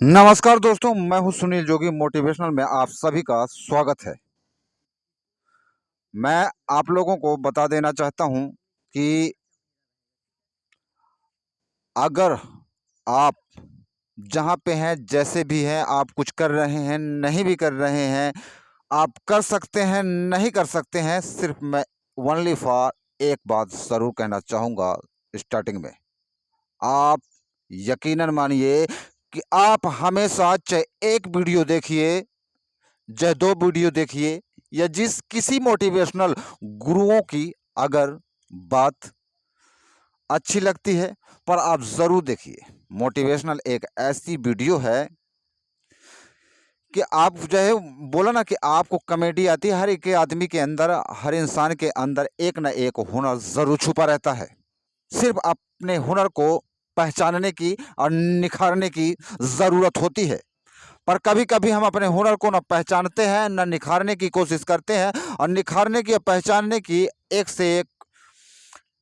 नमस्कार दोस्तों, मैं हूं सुनील जोगी। मोटिवेशनल में आप सभी का स्वागत है। मैं आप लोगों को बता देना चाहता हूं कि अगर आप जहां पे हैं, जैसे भी हैं, आप कुछ कर रहे हैं, नहीं भी कर रहे हैं, आप कर सकते हैं, नहीं कर सकते हैं, सिर्फ मैं ओनली फॉर एक बात ज़रूर कहना चाहूँगा स्टार्टिंग में। आप यकीनन मानिए कि आप हमेशा चाहे एक वीडियो देखिए, चाहे 2 वीडियो देखिए या जिस किसी मोटिवेशनल गुरुओं की अगर बात अच्छी लगती है, पर आप ज़रूर देखिए। मोटिवेशनल एक ऐसी वीडियो है कि आप जो है बोला ना कि आपको कॉमेडी आती है। हर एक आदमी के अंदर, हर इंसान के अंदर एक ना एक हुनर ज़रूर छुपा रहता है। सिर्फ़ अपने हुनर को पहचानने की और निखारने की ज़रूरत होती है। पर कभी-कभी हम अपने हुनर को ना पहचानते हैं, ना निखारने की कोशिश करते हैं, और निखारने की और पहचानने की एक से एक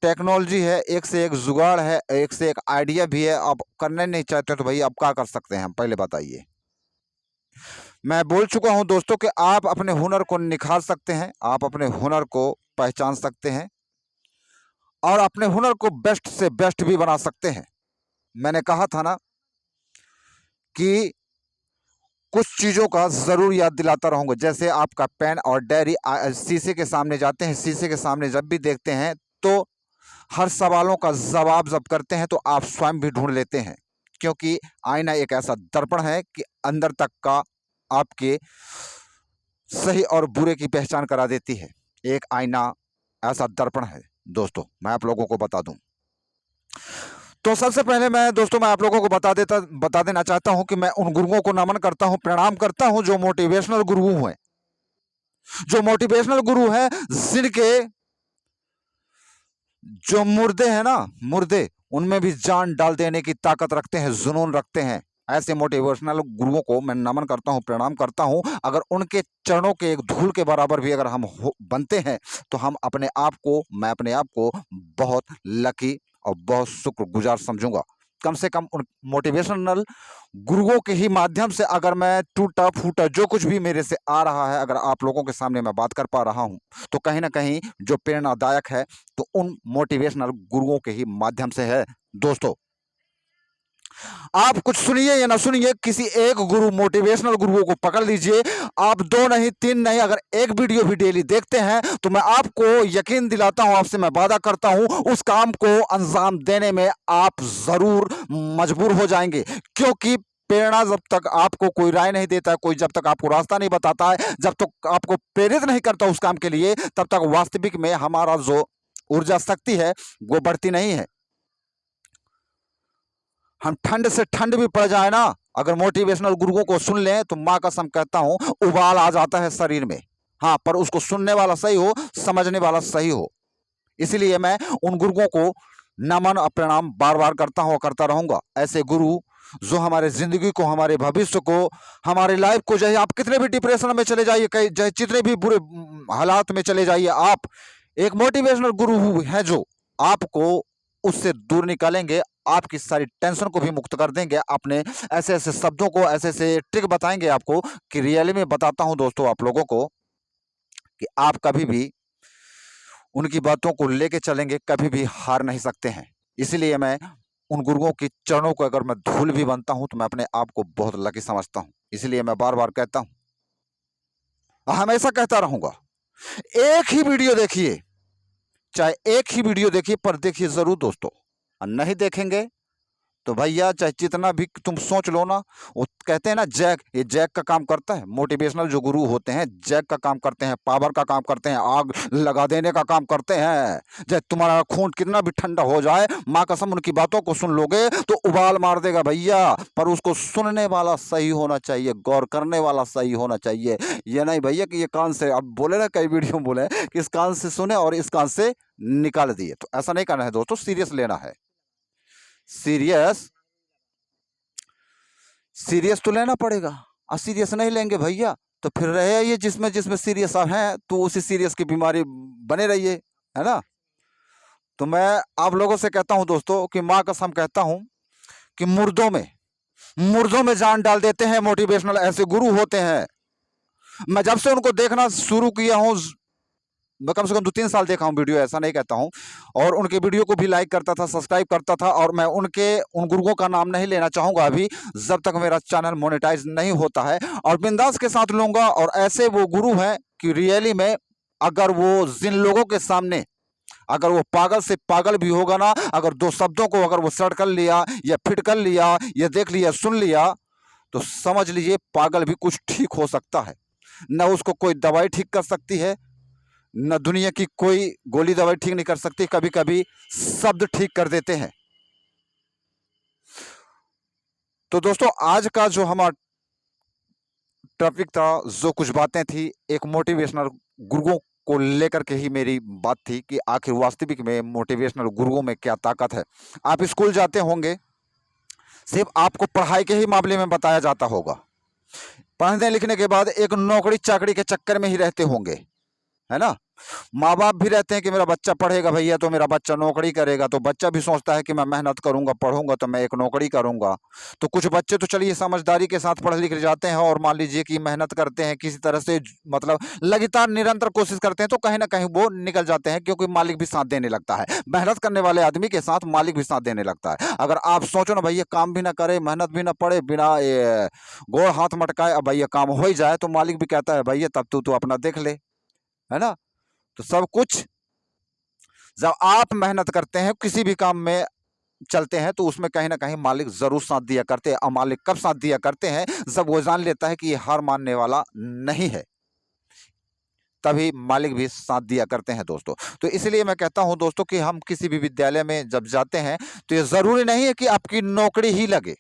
टेक्नोलॉजी है, एक से एक जुगाड़ है, एक से एक आइडिया भी है। आप करना नहीं चाहते तो भई आप क्या कर सकते हैं? पहले बताइए। मैं बोल चुका हूँ दोस्तों कि आप अपने हुनर को निखार सकते हैं, आप अपने हुनर को पहचान सकते हैं और अपने हुनर को बेस्ट से बेस्ट भी बना सकते हैं। मैंने कहा था ना कि कुछ चीज़ों का ज़रूर याद दिलाता रहूँगा। जैसे आपका पेन और डायरी शीशे के सामने जाते हैं, शीशे के सामने जब भी देखते हैं, तो हर सवालों का जवाब जब करते हैं, तो आप स्वयं भी ढूँढ लेते हैं। क्योंकि आईना एक ऐसा दर्पण है कि अंदर तक का आपके सही और बुरे की पहचान करा देती है। एक आईना ऐसा दर्पण है दोस्तों, मैं आप लोगों को बता दूँ। तो सबसे पहले मैं दोस्तों मैं आप लोगों को बता देना चाहता हूँ कि मैं उन गुरुओं को नमन करता हूँ, प्रणाम करता हूँ जो मोटिवेशनल गुरु हैं। जो मोटिवेशनल गुरु हैं, जिनके जो मुर्दे हैं ना, मुर्दे, उनमें भी जान डाल देने की ताकत रखते हैं, जुनून रखते हैं। ऐसे मोटिवेशनल गुरुओं को मैं नमन करता हूँ, प्रणाम करता हूँ। अगर उनके चरणों के एक धूल के बराबर भी अगर हम बनते हैं, तो हम अपने आप को, मैं अपने आप को बहुत लकी और बहुत शुक्रगुजार समझूंगा। कम से कम उन मोटिवेशनल गुरुओं के ही माध्यम से अगर मैं टूटा फूटा जो कुछ भी मेरे से आ रहा है, अगर आप लोगों के सामने मैं बात कर पा रहा हूं, तो कहीं ना कहीं जो प्रेरणादायक है, तो उन मोटिवेशनल गुरुओं के ही माध्यम से है दोस्तों। आप कुछ सुनिए या ना सुनिए, किसी एक गुरु, मोटिवेशनल गुरुओं को पकड़ लीजिए। आप 2 नहीं, 3 नहीं, अगर एक वीडियो भी डेली देखते हैं, तो मैं आपको यकीन दिलाता हूं, आपसे मैं वादा करता हूं, उस काम को अंजाम देने में आप जरूर मजबूर हो जाएंगे। क्योंकि प्रेरणा जब तक आपको कोई राय नहीं देता है, कोई जब तक आपको रास्ता नहीं बताता है, जब तक आपको प्रेरित नहीं करता उस काम के लिए, तब तक वास्तविक में हमारा जो ऊर्जा शक्ति है, वो बढ़ती नहीं है। हम ठंड से ठंड भी पड़ जाए ना, अगर मोटिवेशनल गुरुओं को सुन लें, तो माँ कसम कहता हूं उबाल आ जाता है शरीर में। हाँ, पर उसको सुनने वाला सही हो, समझने वाला सही हो। इसीलिए मैं उन गुरुओं को नमन और प्रणाम बार बार करता हूं और करता रहूंगा। ऐसे गुरु जो हमारे जिंदगी को, हमारे भविष्य को, हमारे लाइफ को, चाहे आप कितने भी डिप्रेशन में चले जाइए, चाहे जितने भी बुरे हालात में चले जाइए, आप एक मोटिवेशनल गुरु है जो आपको उससे दूर निकालेंगे, आपकी सारी टेंशन को भी मुक्त कर देंगे। अपने ऐसे ऐसे शब्दों को, ऐसे ऐसे ट्रिक बताएंगे आपको कि रियली में बताता हूं दोस्तों आप लोगों को कि आप कभी भी उनकी बातों को लेके चलेंगे, कभी भी हार नहीं सकते हैं। इसीलिए मैं उन गुरुओं की चरणों को अगर मैं धूल भी बनता हूं, तो मैं अपने आप को बहुत लकी समझता हूं। इसलिए मैं बार बार कहता हूं, हमेशा कहता रहूंगा, एक ही वीडियो देखिए, चाहे एक ही वीडियो देखिए, पर देखिए जरूर दोस्तों। और नहीं देखेंगे तो भैया चाहे जितना भी तुम सोच लो ना, वो कहते हैं ना जैक, ये जैक का काम करता है। मोटिवेशनल जो गुरु होते हैं, जैक का काम करते हैं, पावर का काम करते हैं, आग लगा देने का काम करते हैं। चाहे तुम्हारा खून कितना भी ठंडा हो जाए, माँ कसम उनकी बातों को सुन लोगे तो उबाल मार देगा भैया। पर उसको सुनने वाला सही होना चाहिए, गौर करने वाला सही होना चाहिए। ये नहीं भैया कि ये कान से, अब बोले ना कई वीडियो में बोले कि इस कान से सुने और इस कान से निकाल दिए, तो ऐसा नहीं करना है दोस्तों। सीरियस लेना है, सीरियस सीरियस तो लेना पड़ेगा। और सीरियस नहीं लेंगे भैया, तो फिर रहे ये जिसमें जिसमें सीरियस आप हैं, तो उसी सीरियस की बीमारी बने रहिए, है ना। तो मैं आप लोगों से कहता हूं दोस्तों कि माँ कसम कहता हूं कि मुर्दों में, मुर्दों में जान डाल देते हैं मोटिवेशनल ऐसे गुरु होते हैं। मैं जब से उनको देखना शुरू किया हूं, मैं कम से कम 2-3 साल देखा हूं वीडियो, ऐसा नहीं कहता हूं, और उनके वीडियो को भी लाइक करता था, सब्सक्राइब करता था। और मैं उन गुरुओं का नाम नहीं लेना चाहूंगा अभी, जब तक मेरा चैनल मोनेटाइज नहीं होता है, और बिंदास के साथ लूंगा। और ऐसे वो गुरु हैं कि रियली में अगर वो जिन लोगों के सामने अगर वो पागल से पागल भी होगा ना, अगर 2 शब्दों को अगर वो सड़ कर लिया या फिट कर लिया या देख लिया सुन लिया, तो समझ लीजिए पागल भी कुछ ठीक हो सकता है। न उसको कोई दवाई ठीक कर सकती है, न दुनिया की कोई गोली दवाई ठीक नहीं कर सकती, कभी कभी शब्द ठीक कर देते हैं। तो दोस्तों आज का जो हमारा टॉपिक था, जो कुछ बातें थी, एक मोटिवेशनल गुरुओं को लेकर के ही मेरी बात थी कि आखिर वास्तविक में मोटिवेशनल गुरुओं में क्या ताकत है। आप स्कूल जाते होंगे, सिर्फ आपको पढ़ाई के ही मामले में बताया जाता होगा, पढ़ने लिखने के बाद एक नौकरी चाकरी के चक्कर में ही रहते होंगे, है ना। माँ बाप भी रहते हैं कि मेरा बच्चा पढ़ेगा भैया तो मेरा बच्चा नौकरी करेगा, तो बच्चा भी सोचता है कि मैं मेहनत करूंगा, पढ़ूंगा तो मैं एक नौकरी करूंगा। तो कुछ बच्चे तो चलिए समझदारी के साथ पढ़ लिख जाते हैं, और मान लीजिए कि मेहनत करते हैं किसी तरह से, मतलब लगातार निरंतर कोशिश करते हैं, तो कहीं ना कहीं वो निकल जाते हैं, क्योंकि मालिक भी साथ देने लगता है। मेहनत करने वाले आदमी के साथ मालिक भी साथ देने लगता है। अगर आप सोचो ना भैया, काम भी ना करे, मेहनत भी ना पड़े, बिना गोड़ हाथ मटकाए, अब भैया काम हो ही जाए, तो मालिक भी कहता है भैया तब तू तो अपना देख ले, है ना। तो सब कुछ जब आप मेहनत करते हैं, किसी भी काम में चलते हैं, तो उसमें कहीं ना कहीं मालिक जरूर साथ दिया करते हैं। और मालिक कब साथ दिया करते हैं, जब वो जान लेता है कि ये हार मानने वाला नहीं है, तभी मालिक भी साथ दिया करते हैं दोस्तों। तो इसलिए मैं कहता हूं दोस्तों कि हम किसी भी विद्यालय में जब जाते हैं, तो ये जरूरी नहीं है कि आपकी नौकरी ही लगे।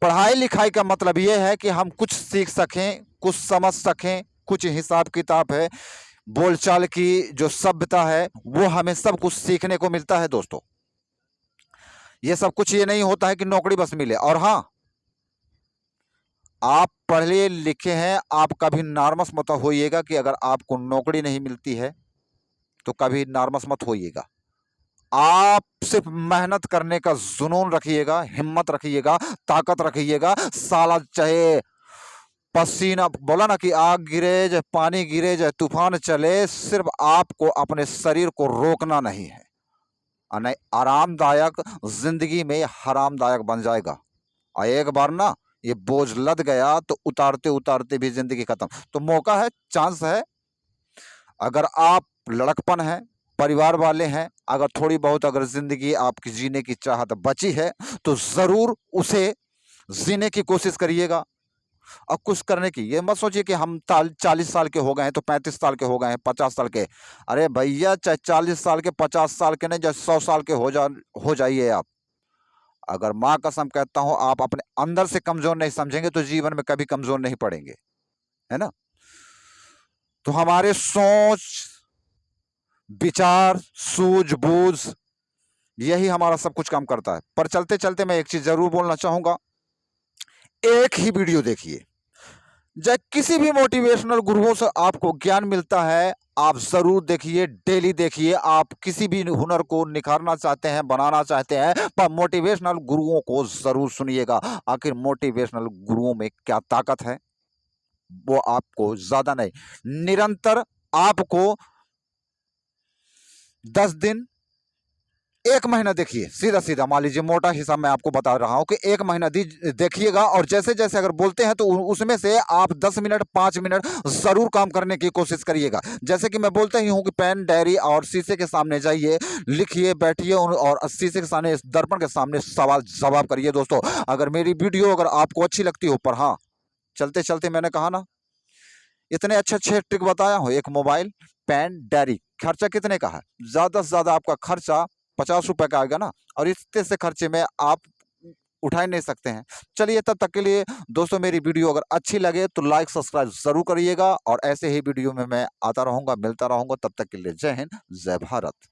पढ़ाई लिखाई का मतलब यह है कि हम कुछ सीख सकें, कुछ समझ सकें, कुछ हिसाब किताब है, बोलचाल की जो सभ्यता है, वो हमें सब कुछ सीखने को मिलता है दोस्तों। ये सब कुछ ये नहीं होता है कि नौकरी बस मिले। और हाँ, आप पढ़े लिखे हैं, आप कभी नर्वस मत होइएगा कि अगर आपको नौकरी नहीं मिलती है तो कभी नर्वस मत होइएगा। आप सिर्फ मेहनत करने का जुनून रखिएगा, हिम्मत रखिएगा, ताकत रखिएगा। साला चाहे पसीना, बोला ना कि आग गिरे चाहे पानी गिरे चाहे तूफान चले, सिर्फ आपको अपने शरीर को रोकना नहीं है, और नहीं आरामदायक जिंदगी में हरामदायक बन जाएगा। और एक बार ना ये बोझ लद गया तो उतारते उतारते भी जिंदगी खत्म। तो मौका है, चांस है, अगर आप लड़कपन है, परिवार वाले हैं, अगर थोड़ी बहुत अगर जिंदगी आपकी जीने की चाहत बची है, तो जरूर उसे जीने की कोशिश करिएगा। और कुछ करने की ये मत सोचिए कि हम 40 साल के हो गए हैं तो 35 साल के हो गए हैं, 50 साल के। अरे भैया चाहे 40 साल के, 50 साल के नहीं, चाहे 100 साल के हो जाइए आप। अगर माँ कसम कहता हूं, आप अपने अंदर से कमजोर नहीं समझेंगे तो जीवन में कभी कमजोर नहीं पड़ेंगे, है ना। तो हमारे सोच विचार सूझबूझ, यही हमारा सब कुछ काम करता है। पर चलते चलते मैं एक चीज जरूर बोलना चाहूंगा, एक ही वीडियो देखिए, जब किसी भी मोटिवेशनल गुरुओं से आपको ज्ञान मिलता है, आप जरूर देखिए, डेली देखिए। आप किसी भी हुनर को निखारना चाहते हैं, बनाना चाहते हैं, पर मोटिवेशनल गुरुओं को जरूर सुनिएगा। आखिर मोटिवेशनल गुरुओं में क्या ताकत है, वो आपको ज्यादा नहीं, निरंतर आपको 10 दिन, 1 महीना देखिए, सीधा सीधा मान लीजिए, मोटा हिसाब मैं आपको बता रहा हूं कि 1 महीना देखिएगा, और जैसे जैसे अगर बोलते हैं तो उसमें से आप 10 मिनट 5 मिनट जरूर काम करने की कोशिश करिएगा। जैसे कि मैं बोलता ही हूं कि पेन डायरी और शीशे के सामने जाइए, लिखिए, बैठिए, और शीशे के सामने, दर्पण के सामने सवाल जवाब करिए दोस्तों। अगर मेरी वीडियो अगर आपको अच्छी लगती हो, पर हाँ, चलते चलते मैंने कहा ना, इतने अच्छे अच्छे ट्रिक बताया हूं, एक मोबाइल, पेन, डायरी, खर्चा कितने का है, ज्यादा से ज्यादा आपका खर्चा 50 रुपए का आएगा ना, और इतने से खर्चे में आप उठा ही नहीं सकते हैं। चलिए, तब तक के लिए दोस्तों, मेरी वीडियो अगर अच्छी लगे तो लाइक सब्सक्राइब जरूर करिएगा, और ऐसे ही वीडियो में मैं आता रहूंगा, मिलता रहूंगा। तब तक के लिए जय हिंद, जय भारत।